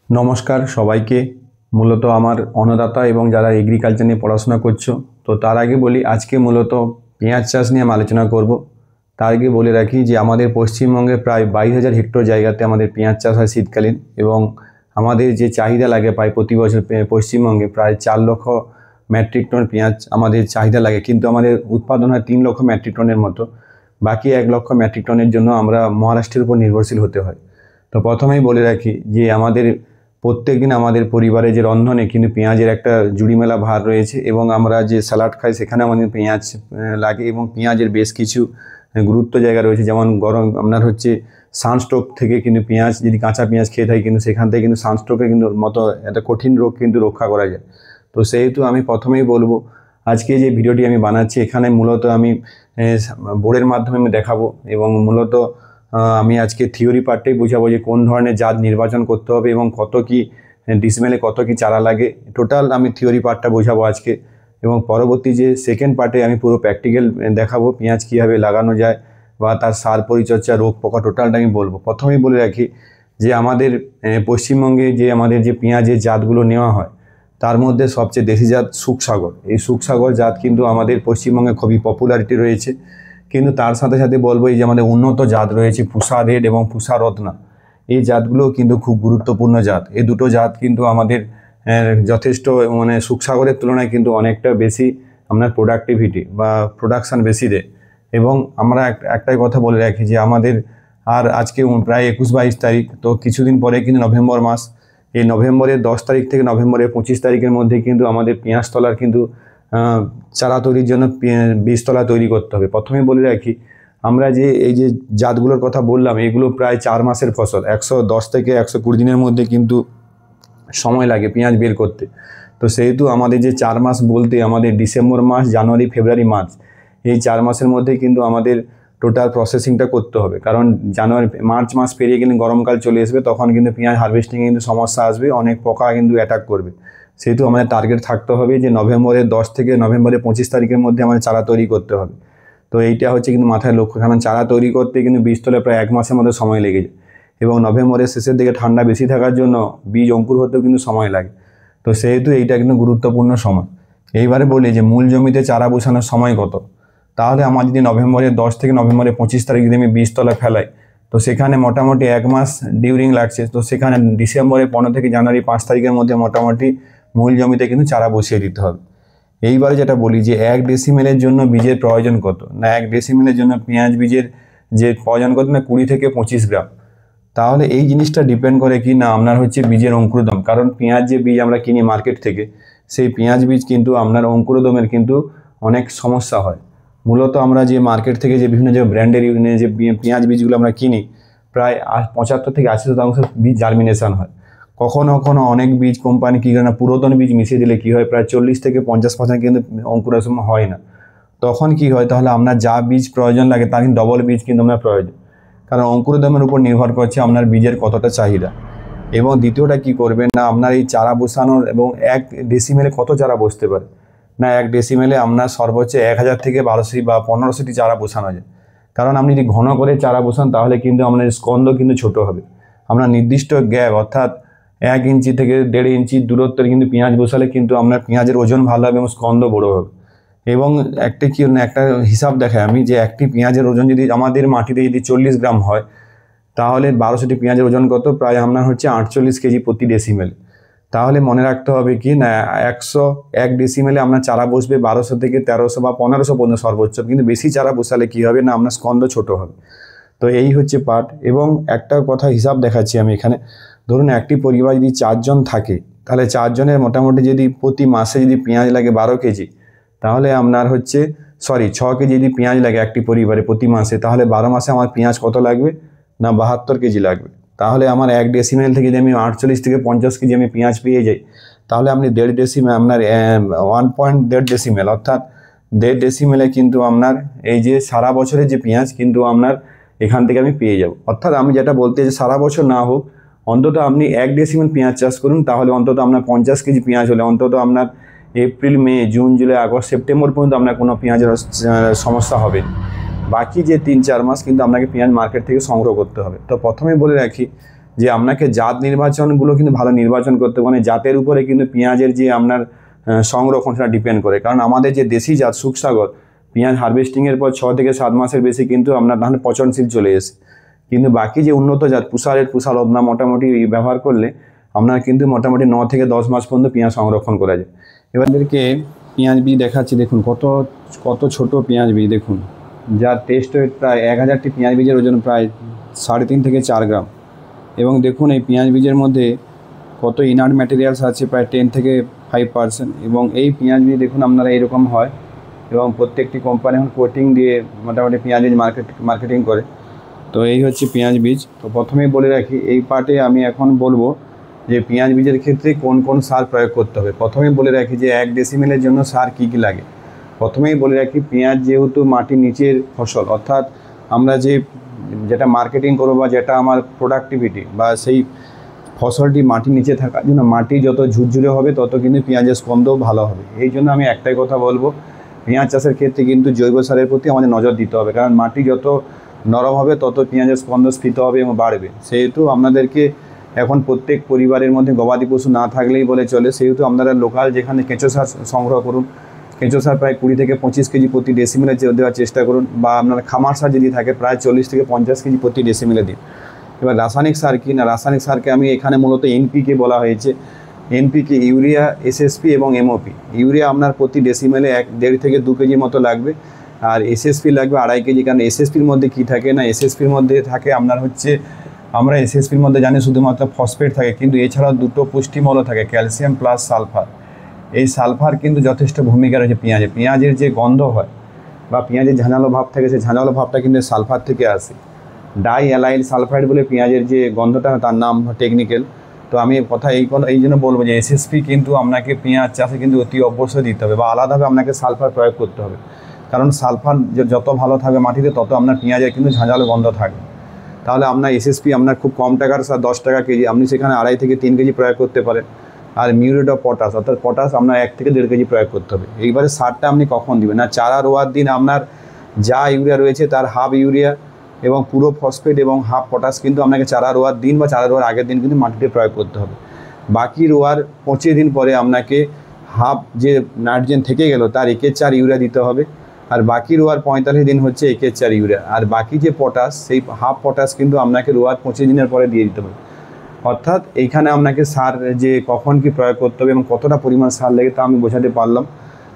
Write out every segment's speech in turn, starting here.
নমস্কার সবাইকে। মূলত আমার অন্নদাতা এবং যারা এগ্রিকালচার নিয়ে পড়াশোনা করছো, তো তার আগে বলি আজকে মূলত পেঁয়াজ চাষ নিয়ে আমি আলোচনা করব। তার আগে বলে রাখি যে আমাদের পশ্চিমবঙ্গে প্রায় 22,000 হেক্টর জায়গাতে আমাদের পেঁয়াজ চাষ হয় শীতকালীন, এবং আমাদের যে চাহিদা লাগে প্রায় প্রতি বছর পশ্চিমবঙ্গে প্রায় 4 লক্ষ মেট্রিক টন পেঁয়াজ আমাদের চাহিদা লাগে, কিন্তু আমাদের উৎপাদন হয় 3 লক্ষ মেট্রিক টনের মতো। বাকি 1 লক্ষ মেট্রিক টনের জন্য আমরা মহারাষ্ট্রের উপর নির্ভরশীল হতে হয়। তো প্রথমেই বলে রাখি যে আমাদের প্রত্যেকদিন আমাদের পরিবারে যে রন্ধনে কিন্তু পেঁয়াজের একটা জুড়িমেলা ভার রয়েছে, এবং আমরা যে স্যালাড খাই সেখানে আমাদের পেঁয়াজ লাগে, এবং পেঁয়াজের বেশ কিছু গুরুত্ব জায়গা রয়েছে। যেমন গরম আপনার হচ্ছে সানস্ট্রোক থেকে কিন্তু পেঁয়াজ যদি কাঁচা পেঁয়াজ খেয়ে থাকি, কিন্তু সেখান থেকে কিন্তু সানস্ট্রোকের কিন্তু মতো একটা কঠিন রোগ কিন্তু রক্ষা করা যায়। তো সেহেতু আমি প্রথমেই বলবো, আজকে যে ভিডিওটি আমি বানাচ্ছি এখানে মূলত আমি বোর্ডের মাধ্যমে আমি দেখাবো, এবং মূলত আমি আজকে থিওরি পার্টটাই বুঝাবো যে কোন ধরনের জাত নির্বাচন করতে হবে এবং কত কি ডিসমেলে কত কি চারা লাগে। টোটাল আমি থিওরি পার্টটা বোঝাবো আজকে, এবং পরবর্তী যে সেকেন্ড পার্টে আমি পুরো প্র্যাকটিক্যাল দেখাবো পেঁয়াজ কীভাবে লাগানো যায় বা তার সার পরিচর্যা, রোগ পোকা, টোটালটা আমি বলবো। প্রথমেই বলে রাখি যে আমাদের পশ্চিমবঙ্গে যে আমাদের যে পেঁয়াজের জাতগুলো নেওয়া হয় তার মধ্যে সবচেয়ে দেশি জাত সুখসাগর। এই সুখসাগর জাত কিন্তু আমাদের পশ্চিমবঙ্গে খুবই পপুলারিটি রয়েছে, কিন্তু তার সাথে সাথে বলবো এই যে আমাদের উন্নত জাত রয়েছে পুষা রেড এবং পুষা রত্না। এই জাতগুলোও কিন্তু খুব গুরুত্বপূর্ণ জাত। এই দুটো জাত কিন্তু আমাদের যথেষ্ট মানে সুখসাগরের তুলনায় কিন্তু অনেকটা বেশি আপনার প্রোডাক্টিভিটি বা প্রোডাকশান বেশি দেয়। এবং আমরা একটাই কথা বলে রাখি যে আমাদের আর আজকে প্রায় 21-22 তারিখ, তো কিছুদিন পরে কিন্তু নভেম্বর মাস। এই নভেম্বরের 10 তারিখ থেকে নভেম্বরের 25 তারিখের মধ্যে কিন্তু আমাদের পেঁয়াজতলার কিন্তু চারা তৈরির জন্য বীজতলা তৈরি করতে হবে। প্রথমেই বলে রাখি আমরা যে এই যে জাতগুলোর কথা বললাম এগুলো প্রায় 4 মাসের ফসল, 110 থেকে 120 দিনের মধ্যে কিন্তু সময় লাগে পেঁয়াজ বের করতে। তো সেহেতু আমাদের যে 4 মাস বলতে আমাদের ডিসেম্বর মাস, জানুয়ারি, ফেব্রুয়ারি, মার্চ, এই 4 মাসের মধ্যে কিন্তু আমাদের টোটাল প্রসেসিংটা করতে হবে। কারণ মার্চ মাস পেরিয়ে কিন্তু গরমকাল চলে আসবে, তখন কিন্তু পেঁয়াজ হারভেস্টিংয়ে কিন্তু সমস্যা আসবে, অনেক পোকা কিন্তু অ্যাটাক করবে। সেহেতু আমাদের টার্গেট থাকতে হবে যে নভেম্বরের 10 থেকে নভেম্বরের 25 তারিখের মধ্যে আমাদের চারা তৈরি করতে হবে। তো এইটা হচ্ছে কিন্তু মাথায় লক্ষ্য, কারণ চারা তৈরি করতে কিন্তু বীজতলায় প্রায় 1 মাসের মতো সময় লেগে যায়, এবং নভেম্বরের শেষের দিকে ঠান্ডা বেশি থাকার জন্য বীজ অঙ্কুর হতেও কিন্তু সময় লাগে। তো সেহেতু এইটা কিন্তু গুরুত্বপূর্ণ সময়। এইবারে বলি যে মূল জমিতে চারা বসানোর সময় কত। তাহলে আমার যদি নভেম্বরের 10 থেকে নভেম্বরের 25 তারিখ যদি আমি বীজতলা ফেলাই, তো সেখানে মোটামুটি 1 মাস ডিউরিং লাগছে। তো সেখানে ডিসেম্বরের 15 থেকে জানুয়ারি 5 তারিখের মধ্যে মোটামুটি মূল জমিতে কিন্তু চারা বসিয়ে দিতে হবে। এইবারে যেটা বলি যে 1 ডেসিমেলের জন্য বীজের প্রয়োজন কত, না 1 ডেসিমেলের জন্য পেঁয়াজ বীজের যে প্রয়োজন কত, না 20 থেকে 25 গ্রাম। তাহলে এই জিনিসটা ডিপেন্ড করে কি না আপনার হচ্ছে বীজের অঙ্কুরোদম। কারণ পেঁয়াজ যে বীজ আমরা কিনি মার্কেট থেকে, সেই পেঁয়াজ বীজ কিন্তু আপনার অঙ্কুরোদমের কিন্তু অনেক সমস্যা হয়। মূলত আমরা যে মার্কেট থেকে যে বিভিন্ন যে ব্র্যান্ডের যে পেঁয়াজ বীজগুলো আমরা কিনি, প্রায় 75 থেকে 80% বীজ জার্মিনেশন হয়। কখনো কখনো অনেক বীজ কোম্পানি কী করে না পুরাতন বীজ মিশিয়ে দিলে কী হয়, প্রায় 40 থেকে 50% কিন্তু অঙ্কুরেশন হয় না। তখন কি হয়, তাহলে আপনার যা বীজ প্রয়োজন লাগে তার কিন্তু ডবল বীজ কিন্তু আপনার প্রয়োজন, কারণ অঙ্কুরোদমের উপর নির্ভর করছে আপনার বীজের কতটা চাহিদা। এবং দ্বিতীয়টা কি করবেন না, আপনার এই চারা বসানোর এবং 1 ডেসিমেলে কত চারা বসতে পারে, না 1 ডেসিমেলে আপনার সর্বোচ্চ 1000 থেকে 1200 বা 1500টি চারা বসানো যায়। কারণ আপনি যদি ঘন করে চারা বসান তাহলে কিন্তু আপনার স্কন্দ কিন্তু ছোট হবে। আপনার নির্দিষ্ট গ্যাপ অর্থাৎ 1 ইঞ্চি থেকে 1.5 ইঞ্চি দূরত্বের কিন্তু পেঁয়াজ বসালে কিন্তু আপনার পেঁয়াজের ওজন ভালো হবে এবং স্কন্দ বড় হবে। এবং একটা হিসাব দেখায় আমি যে একটি পেঁয়াজের ওজন যদি আমাদের মাটিতে যদি 40 গ্রাম হয়, তাহলে 1200টি পেঁয়াজের ওজন কত, প্রায় আপনার হচ্ছে 48 কেজি প্রতি ডেসিমেল। তাহলে মনে রাখতে হবে কি না 101 ডেসিমেলে আপনার চারা বসবে 1200 থেকে 1300 বা 1500 পর্যন্ত সর্বোচ্চ, কিন্তু বেশি চারা বসালে কি হবে না আপনার স্কন্দ ছোট হবে। তো এই হচ্ছে পার্ট। এবং একটা কথা হিসাব দেখাচ্ছি আমি এখানে, ধরুন একটি পরিবার যদি 4 জন থাকে, তাহলে 4 জনের মোটামুটি যদি প্রতি মাসে যদি পেঁয়াজ লাগে 12 কেজি, তাহলে আপনার হচ্ছে 6 কেজি যদি পেঁয়াজ লাগে একটি পরিবারে প্রতি মাসে, তাহলে 12 মাসে আমার পেঁয়াজ কত লাগবে, না 72 কেজি লাগবে। তাহলে আমার 1 ডেসিমেল থেকে যদি আমি 48 থেকে 50 কেজি আমি পেঁয়াজ পেয়ে যাই, তাহলে আপনি 1.5 ডেসিমেল আপনার 1.5 ডেসিমেল অর্থাৎ 1.5 ডেসিমেলে কিন্তু আপনার এই যে সারা বছরের যে পেঁয়াজ কিন্তু আপনার এখান থেকে আমি পেয়ে যাব। অর্থাৎ আমি যেটা বলতে যে সারা বছর না হোক, অন্তত আপনি 1 ডেসিমেল পেঁয়াজ চাষ করুন, তাহলে অন্তত আপনার 50 কেজি পেঁয়াজ হলে অন্তত আপনার এপ্রিল, মে, জুন, জুলাই, আগস্ট, সেপ্টেম্বর পর্যন্ত আপনার কোনো পেঁয়াজের সমস্যা হবে। বাকি যে 3-4 মাস কিন্তু আপনাকে পেঁয়াজ মার্কেট থেকে সংগ্রহ করতে হবে। তো প্রথমেই বলে রাখি যে আপনাকে জাত নির্বাচনগুলো কিন্তু ভালো নির্বাচন করতে হবে, মানে জাতের উপরে কিন্তু পেঁয়াজের যে আপনার সংরক্ষণ সেটা ডিপেন্ড করে। কারণ আমাদের যে দেশি জাত সুখসাগর, পেঁয়াজ হারভেস্টিংয়ের পর 6 থেকে 7 মাসের বেশি কিন্তু আপনার ধান পচনশীল চলে এসে, কিন্তু বাকি যে উন্নত জাত পুষার আপনার মোটামুটি ব্যবহার করলে আপনার কিন্তু মোটামুটি 9 থেকে 10 মাস পর্যন্ত পেঁয়াজ সংরক্ষণ করা যায়। এবারদেরকে পেঁয়াজ বীজ দেখাচ্ছি, দেখুন কত কত ছোট পেঁয়াজ বীজ, দেখুন যার টেস্ট ওয়েট প্রায় 1000টি পেঁয়াজ বীজের ওজন প্রায় 3.5 থেকে 4 গ্রাম। এবং দেখুন এই পেঁয়াজ বীজের মধ্যে কত ইনার্ট ম্যাটেরিয়ালস আছে, প্রায় 10 থেকে 5%। এবং এই পেঁয়াজ বীজ দেখুন আপনারা এইরকম হয়, এবং প্রত্যেকটি কোম্পানি এখন কোটিং দিয়ে মোটামুটি পেঁয়াজ বীজ মার্কেটিং করে। তো এই হচ্ছে পেঁয়াজ বীজ। তো প্রথমেই বলে রাখি, এই পার্টে আমি এখন বলবো যে পেঁয়াজ বীজের ক্ষেত্রে কোন কোন সার প্রয়োগ করতে হবে। প্রথমেই বলে রাখি যে 1 ডেসিমেলের জন্য সার কী কী লাগে। প্রথমেই বলে রাখি, পেঁয়াজ যেহেতু মাটির নিচের ফসল, অর্থাৎ আমরা যেটা মার্কেটিং করবো বা যেটা আমার প্রোডাক্টিভিটি বা সেই ফসলটি মাটির নিচে থাকার জন্য মাটি যত ঝুরঝুরে হবে তত কিন্তু পেঁয়াজের স্পন্দও ভালো হবে। এই জন্য আমি একটাই কথা বলবো, পেঁয়াজ চাষের ক্ষেত্রে কিন্তু জৈব সারের প্রতি আমাদের নজর দিতে হবে। কারণ মাটি যত নরম হবে তত পেঁয়াজের স্পন্দ স্ফীত হবে এবং বাড়বে। সেহেতু আপনাদেরকে এখন প্রত্যেক পরিবারের মধ্যে গবাদি পশু না থাকলেই বলে চলে, সেহেতু আপনারা লোকাল যেখানে কেঁচো সার সংগ্রহ করুন। কেঁচো সার প্রায় 20 থেকে 25 কেজি প্রতি ডেসিমেলে দেওয়ার চেষ্টা করুন, বা আপনার খামার সার যদি থাকে প্রায় 40 থেকে 50 কেজি প্রতি ডেসিমেলে দিন। এবার রাসায়নিক সার কি না, রাসায়নিক সারকে আমি এখানে মূলত এনপিকে বলা হয়েছে। এনপিকে ইউরিয়া, এসএসপি এবং এমওপি। ইউরিয়া আপনার প্রতি ডেসিমেলে 1.5 থেকে 2 কেজি মতো লাগবে, আর এসএসপি লাগবে 2.5 কেজি। কারণ এসএসপির মধ্যে কী থাকে না, এসএসপির মধ্যে থাকে আপনার হচ্ছে, আমরা এসএসপির মধ্যে জানি শুধুমাত্র ফসফেট থাকে, কিন্তু এছাড়াও 2টো পুষ্টিমূলক থাকে, ক্যালসিয়াম প্লাস সালফার। এই সালফার কিন্তু যথেষ্ট ভূমিকা রয়েছে পেঁয়াজের যে গন্ধ হয় বা পেঁয়াজের ঝাঁঝালো ভাব থাকে, সেই ঝাঁঝালো ভাবটা কিন্তু সালফার থেকে আসে। ডাই অ্যালাইল সালফাইড বলে পেঁয়াজের যে গন্ধটা, তার নাম টেকনিক্যাল। তো আমি কথা এই জন্য বলবো যে এসএসপি কিন্তু আপনাকে পেঁয়াজ চাষে কিন্তু অতি অবশ্যই দিতে হবে, বা আলাদাভাবে আপনাকে সালফার প্রয়োগ করতে হবে। কারণ সালফার যত ভালো থাকবে মাটিতে, তত আপনার পেঁয়াজের কিন্তু ঝাঁঝালো গন্ধ থাকবে। তাহলে আপনার এসএসপি আপনার খুব কম টাকার সার, 10 টাকা কেজি, আপনি সেখানে 2.5 থেকে 3 কেজি প্রয়োগ করতে পারেন। আর মিউরেট অফ পটাশ, অর্থাৎ পটাশ আপনার 1 থেকে 1.5 কেজি প্রয়োগ করতে হবে। এইবারে সারটা আপনি কখন দিবেন না, চারা রোয়ার দিন আপনার যা ইউরিয়া রয়েছে তার হাফ ইউরিয়া এবং পুরো ফসফেট এবং হাফ পটাশ কিন্তু আপনাকে চারা রোয়ার দিন বা চারা রোয়ার আগের দিন কিন্তু মাটিতে প্রয়োগ করতে হবে। বাকি রোয়ার 25 দিন পরে আপনাকে হাফ যে নাইট্রোজেন থেকে গেল তার 1/4 ইউরিয়া দিতে হবে। আর বাকি রোয়ার 45 দিন হচ্ছে 1/4 ইউরিয়া। আর বাকি যে পটাশ, সেই হাফ পটাশ কিন্তু আপনাকে রোয়ার 25 দিনের পরে দিয়ে দিতে হবে। অর্থাৎ এইখানে আপনাকে সার যে কখন কি প্রয়োগ করতে হবে এবং কতটা পরিমাণ সার লাগে তা আমি বোঝাতে পারলাম।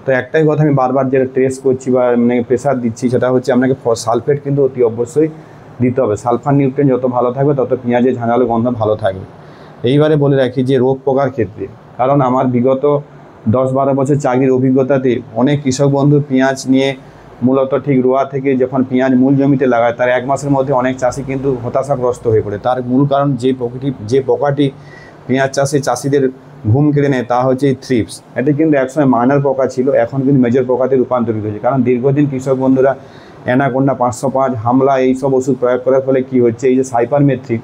তো একটাই কথা আমি বারবার যেটা ট্রেস করছি বা মানে প্রেসার দিচ্ছি, সেটা হচ্ছে আপনাকে সালফেট কিন্তু অতি অবশ্যই দিতে হবে। সালফার নিউট্রিয়েন্ট যত ভালো থাকবে তত পেঁয়াজের ঝাঁঝালো গন্ধ ভালো থাকবে। এইবারে বলে রাখি যে রোগ পোকার ক্ষেত্রে, কারণ আমার বিগত 10-12 বছর চাকরির অভিজ্ঞতাতে অনেক কৃষক বন্ধু পেঁয়াজ নিয়ে মূলত ঠিক রোয়া থেকে যখন পেঁয়াজ মূল জমিতে লাগায় তার 1 মাসের মধ্যে অনেক চাষি কিন্তু হতাশাগ্রস্ত হয়ে পড়ে। তার মূল কারণ যে পোকাটি পেঁয়াজ চাষিদের ঘুম কেড়ে নেয় তা হচ্ছে এই থ্রিপস। এটি কিন্তু একসময় মাইনর পোকা ছিল, এখন কিন্তু মেজর পোকাতে রূপান্তরিত হয়েছে। কারণ দীর্ঘদিন কৃষক বন্ধুরা অ্যানাকোন্ডা 505, হামলা এইসব ওষুধ প্রয়োগ করার ফলে কী হচ্ছে, এই যে সাইপারমেথ্রিন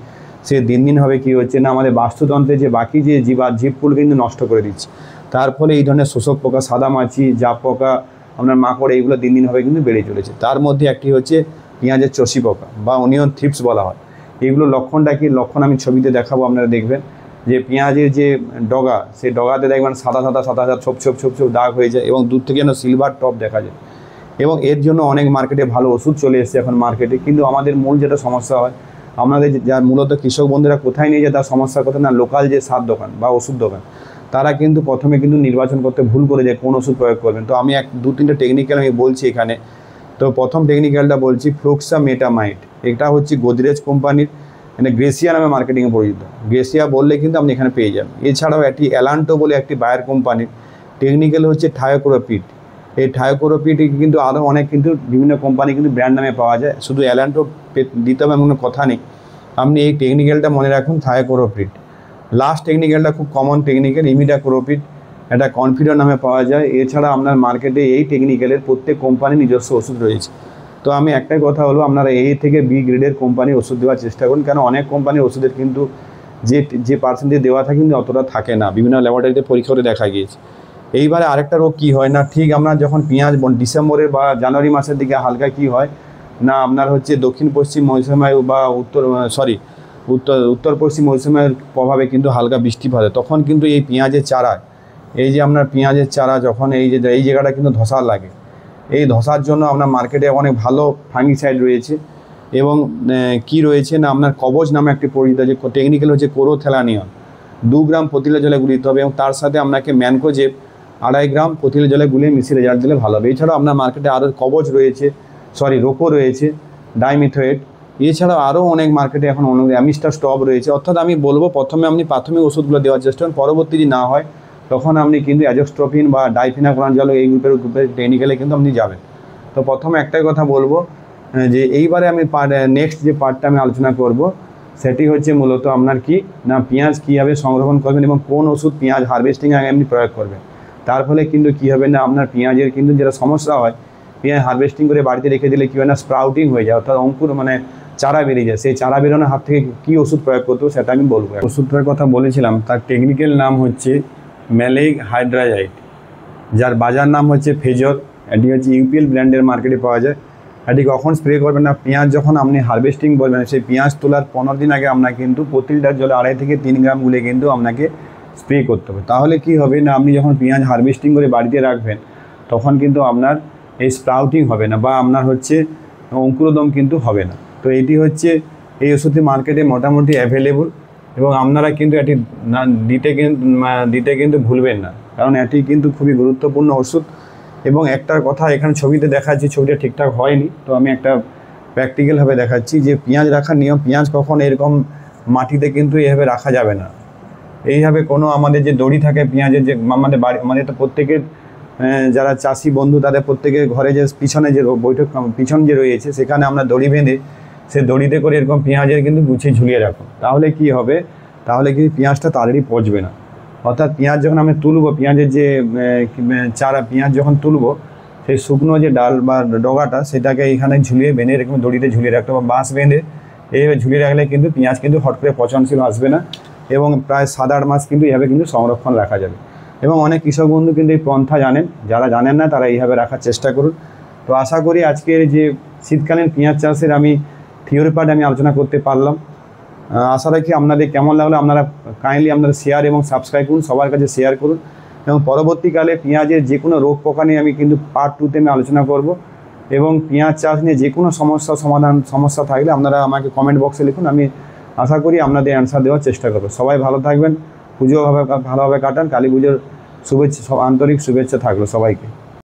সে দিন হবে কী হচ্ছে না, আমাদের বাস্তুতন্ত্রে যে বাকি যে জীবকুল কিন্তু নষ্ট করে দিচ্ছে। তার ফলে এই ধরনের শোষক পোকা, সাদামাছি, জাপ পোকা, আপনার মাকড়, এইগুলো দিন হবে কিন্তু বেড়ে চলেছে। তার মধ্যে একটি হচ্ছে পেঁয়াজের চষি পোকা বা অনিয়ন থ্রিপস বলা হয়। এইগুলো লক্ষণটা কি, লক্ষণ আমি ছবিতে দেখাবো, আপনারা দেখবেন যে পেঁয়াজের যে ডগা, সেই ডগাতে দেখবেন সাদা ছোপ ছোপ দাগ হয়ে যায় এবং দূর থেকে যেন সিলভার টপ দেখা যায়। এবং এর জন্য অনেক মার্কেটে ভালো ওষুধ চলে এসেছে এখন মার্কেটে, কিন্তু আমাদের মূল যেটা সমস্যা হয়, আপনাদের যার মূলত কৃষক বন্ধুরা কোথায় নিয়ে যায় তার সমস্যার কথা না, লোকাল যে সার দোকান বা ওষুধ দোকান, তারা কিন্তু প্রথমে কিন্তু নির্বাচন করতে ভুল করে যায় কোন ওষুধ প্রয়োগ করবেন। তো আমি 2-3টা টেকনিক্যাল আমি বলছি এখানে। তো প্রথম টেকনিক্যালটা বলছি ফ্লুক্সামেটামাইড। এটা হচ্ছে গোদরেজ কোম্পানির, মানে গ্রেসিয়া নামে মার্কেটিংয়ে পরিচিত। গ্রেসিয়া বললে কিন্তু আপনি এখানে পেয়ে যাবেন। এছাড়াও একটি অ্যালান্টো বলে একটি বায়ার কোম্পানির টেকনিক্যাল হচ্ছে থায়োক্লোপিড। এই থায়োক্লোপিড কিন্তু আরও অনেক কিন্তু বিভিন্ন কোম্পানি কিন্তু ব্র্যান্ড নামে পাওয়া যায়, শুধু অ্যালান্টো দিতে হবে এমন কোনো কথা নেই। আপনি এই টেকনিক্যালটা মনে রাখুন, থায়োক্লোপিড। লাস্ট টেকনিক্যালটা খুব কমন টেকনিক্যাল, ইমিডাক্লোপিড, এটা কনফিডো নামে পাওয়া যায়। এছাড়া আপনার মার্কেটে এই টেকনিক্যালের প্রত্যেক কোম্পানির নিজস্ব ওষুধ রয়েছে। তো আমি একটাই কথা হলো, আপনারা A থেকে B গ্রেডের কোম্পানির ওষুধ দেওয়ার চেষ্টা করুন, কারণ অনেক কোম্পানির ওষুধের কিন্তু যে পার্সেন্টেজ দেওয়া থাকে কিন্তু অতটা থাকে না, বিভিন্ন ল্যাবরেটরিতে পরীক্ষা করে দেখা গিয়েছে। এইবারে আরেকটা রোগ কী হয় না, ঠিক আমরা যখন পেঁয়াজ ডিসেম্বরের বা জানুয়ারি মাসের দিকে হালকা কী হয় না, আপনার হচ্ছে দক্ষিণ পশ্চিম মৌসুমে বা উত্তর পশ্চিম মৌসুমের প্রভাবে কিন্তু হালকা বৃষ্টিপাত হয়, তখন কিন্তু এই পেঁয়াজের চারা, এই যে আপনার পেঁয়াজের চারা যখন এই জায়গাটা কিন্তু ধসা লাগে, এই ধসার জন্য আপনার মার্কেটে অনেক ভালো ফাঙ্গিসাইড রয়েছে এবং কি রয়েছে না আপনার কবচ নামে একটি পরিচিত, যে টেকনিক্যাল হচ্ছে ক্লোরোথ্যালানিয়ন 2 গ্রাম প্রতি লিটার জলে গুলিতে হবে এবং তার সাথে আপনাকে ম্যানকোজেব 2.5 গ্রাম প্রতি লিটার জলে গুলিয়ে মিশিয়ে রেজাল্ট দিলে ভালো হবে। এছাড়াও আপনার মার্কেটে আরও কবচ রয়েছে, রোকো রয়েছে, ডাইমিথোয়েট, এছাড়াও আরও অনেক মার্কেটে এখন অ্যামিস্টার স্টপ রয়েছে। অর্থাৎ আমি বলবো প্রথমে আপনি প্রাথমিক ওষুধগুলো দেওয়ার চেষ্টা করুন, পরবর্তী যদি না হয় তখন আপনি কিন্তু অ্যাজোস্ট্রোপিন বা ডাইফেনাকোনাজল এই গ্রুপের টেকনিক্যালে কিন্তু আপনি যাবেন। তো প্রথমে একটাই কথা বলবো যে এইবারে আমি নেক্সট যে পার্টটা আমি আলোচনা করব সেটি হচ্ছে মূলত আপনার কি না পেঁয়াজ কীভাবে সংরক্ষণ করবেন এবং কোন ওষুধ পেঁয়াজ হারভেস্টিং আগে আপনি প্রয়োগ করবেন। তার ফলে কিন্তু কী হবে না আপনার পেঁয়াজের কিন্তু যেটা সমস্যা হয়, পেঁয়াজ হারভেস্টিং করে বাড়িতে রেখে দিলে কী হয় না স্প্রাউটিং হয়ে যায়, অর্থাৎ অঙ্কুর চারা বেরিয়ে যায়। সেই চারা বেরোনোর হাত থেকে কী ওষুধ প্রয়োগ করতে হবে সেটা আমি বলবো। ওষুধটার কথা বলেছিলাম, তার টেকনিক্যাল নাম হচ্ছে ম্যালিক হাইড্রাজাইট, যার বাজার নাম হচ্ছে ফেজর। এটি হচ্ছে ইউপিএল ব্র্যান্ডের মার্কেটে পাওয়া যায়। এটি কখন স্প্রে করবেন না পেঁয়াজ যখন আপনি হারভেস্টিং করবেন, সেই পেঁয়াজ তোলার 15 দিন আগে আপনাকে কিন্তু প্রতি লিটার জলে 2.5 থেকে 3 গ্রাম গুলে কিন্তু আপনাকে স্প্রে করতে হবে। তাহলে কি হবে না আপনি যখন পেঁয়াজ হারভেস্টিং করে বাড়িতে রাখবেন তখন কিন্তু আপনার এই স্প্রাউটিং হবে না বা আপনার হচ্ছে অঙ্কুরোদম কিন্তু হবে না। তো এটি হচ্ছে এই ওষুধটি মার্কেটে মোটামুটি অ্যাভেলেবল এবং আপনারা কিন্তু এটি দিতে কিন্তু ভুলবেন না, কারণ এটি কিন্তু খুবই গুরুত্বপূর্ণ ওষুধ। এবং একটা কথা এখানে ছবিতে দেখাচ্ছি, ছবিটা ঠিকঠাক হয়নি, তো আমি একটা প্র্যাকটিক্যালভাবে দেখাচ্ছি যে পেঁয়াজ রাখার নিয়ম। পেঁয়াজ কখন এরকম মাটিতে কিন্তু এইভাবে রাখা যাবে না, এইভাবে কোনো আমাদের যে দড়ি থাকে পেঁয়াজের, যে আমাদের তো প্রত্যেকের যারা চাষি বন্ধু তাদের প্রত্যেকের ঘরে যে পিছনে যে পিছন যে রয়েছে সেখানে আমরা দড়ি বেঁধে সে দড়িতে করে এরকম পেঁয়াজের কিন্তু গুছিয়ে ঝুলিয়ে রাখুন। তাহলে কি হবে, তাহলে কি পেঁয়াজটা তাড়াতাড়ি পচবে না। অর্থাৎ পেঁয়াজ যখন আমি তুলবো, পেঁয়াজের যে চারা পেঁয়াজ যখন তুলবো, সেই শুকনো যে ডাল বা ডগাটা সেটাকে এখানে ঝুলিয়ে বেঁধে এরকম দড়িতে ঝুলিয়ে রাখতে হবে, বাঁশ বেঁধে এইভাবে ঝুলিয়ে রাখলে কিন্তু পেঁয়াজ কিন্তু হট করে পচনশীল আসবে না এবং প্রায় 7-8 মাস কিন্তু এইভাবে কিন্তু সংরক্ষণ রাখা যাবে। এবং অনেক কৃষক বন্ধু কিন্তু এই পন্থা জানেন, যারা জানেন না তারা এইভাবে রাখার চেষ্টা করুন। তো আশা করি আজকের যে শীতকালীন পেঁয়াজ চাষের আমি থিওরি পার্ট আমি আলোচনা করতে পারলাম। আশা রাখি আপনাদের কেমন লাগলো, আপনারা কাইন্ডলি আপনারা শেয়ার এবং সাবস্ক্রাইব করুন, সবার কাছে শেয়ার করুন। এবং পরবর্তীকালে পেঁয়াজের যে কোনো রোগ পোকা নিয়ে আমি কিন্তু পার্ট 2তে আমি আলোচনা করব। এবং পেঁয়াজ চাষ নিয়ে যে কোনো সমস্যা থাকলে আপনারা আমাকে কমেন্ট বক্সে লিখুন, আমি আশা করি আপনাদের অ্যান্সার দেওয়ার চেষ্টা করবো। সবাই ভালো থাকবেন, পুজো ভালোভাবে কাটান, কালী পুজোর আন্তরিক শুভেচ্ছা থাকলো সবাইকে।